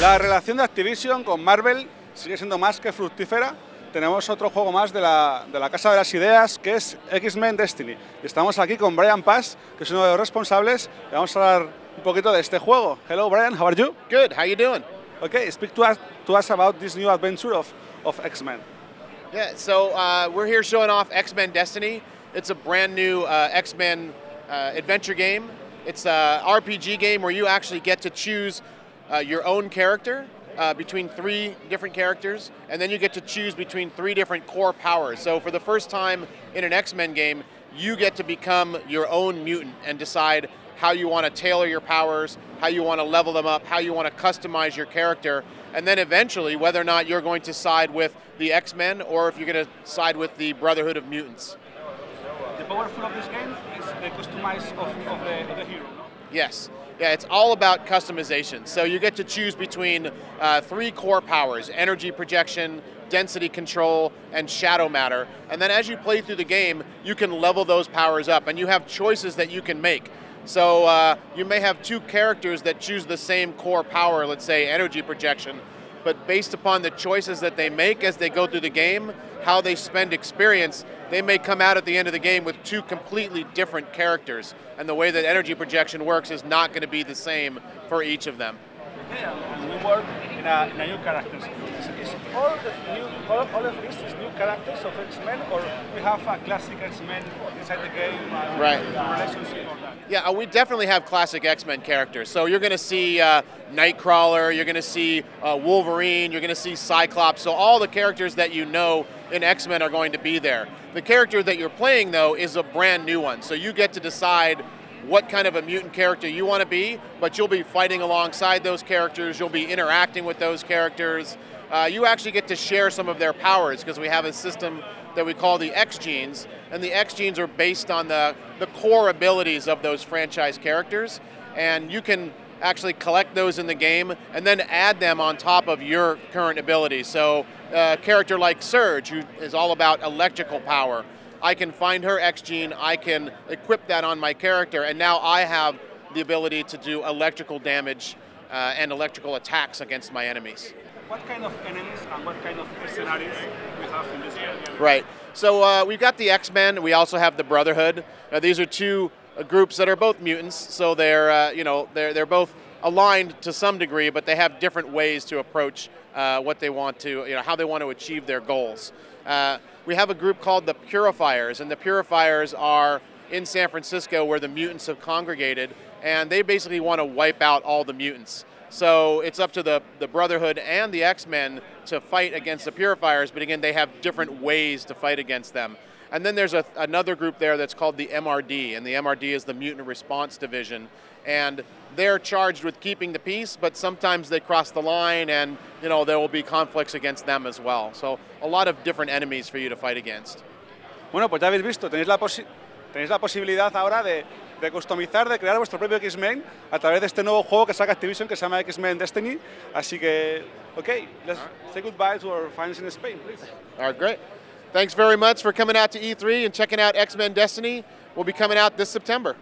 La relación de Activision con Marvel sigue siendo más que fructífera. Tenemos otro juego más de la Casa de las Ideas, que es X-Men Destiny. Estamos aquí con Brian Paz, que es uno de los responsables, y vamos a hablar un poquito de este juego. Hello Brian, how are you? Good, how you doing? Okay, speak to us about this new adventure of X-Men. Yeah, so we're here showing off X-Men Destiny. It's a brand new X-Men adventure game. It's an RPG game where you actually get to choose your own character between 3 different characters, and then you get to choose between 3 different core powers. So for the first time in an X-Men game, you get to become your own mutant and decide how you want to tailor your powers, how you want to level them up, how you want to customize your character, and then eventually whether or not you're going to side with the X-Men or if you're going to side with the Brotherhood of Mutants. The powerful of this game is the customization of the hero, no? Yes. Yeah, it's all about customization. So you get to choose between 3 core powers: energy projection, density control, and shadow matter. And then as you play through the game, you can level those powers up, and you have choices that you can make. So you may have 2 characters that choose the same core power, let's say energy projection, but based upon the choices that they make as they go through the game, how they spend experience, they may come out at the end of the game with 2 completely different characters. And the way that energy projection works is not going to be the same for each of them. Okay, we work in a new characters. Is all of this is new characters of X-Men, or we have a classic X-Men inside the game? Right. Relationship or that? Yeah, we definitely have classic X-Men characters. So you're going to see Nightcrawler, you're going to see Wolverine, you're going to see Cyclops. So all the characters that you know in X-Men are going to be there. The character that you're playing, though, is a brand new one. So you get to decide what kind of a mutant character you want to be, but you'll be fighting alongside those characters, you'll be interacting with those characters. You actually get to share some of their powers because we have a system that we call the X genes, and the X genes are based on the core abilities of those franchise characters, and you can actually collect those in the game and then add them on top of your current abilities. So a character like Surge, who is all about electrical power, I can find her X gene, I can equip that on my character, and now I have the ability to do electrical damage and electrical attacks against my enemies. What kind of enemies and what kind of scenarios we have in this game? Right. So we've got the X-Men. We also have the Brotherhood. These are 2 groups that are both mutants. So they're they're both aligned to some degree, but they have different ways to approach what they want to, how they want to achieve their goals. We have a group called the Purifiers, and the Purifiers are in San Francisco where the mutants have congregated, and they basically want to wipe out all the mutants. So it's up to the Brotherhood and the X-Men to fight against the Purifiers, but again, they have different ways to fight against them. And then there's another group there that's called the MRD, and the MRD is the Mutant Response Division. And they're charged with keeping the peace, but sometimes they cross the line and there will be conflicts against them as well. So a lot of different enemies for you to fight against. Bueno, pues ya habéis visto, tenéis la posibilidad ahora de customizar, de crear vuestro propio X-Men a través de este nuevo juego que saca Activision que se llama X-Men Destiny. Así que, okay, let's say goodbye to our fans in Spain, please. All right, great. Thanks very much for coming out to E3 and checking out X-Men Destiny. We'll be coming out this September.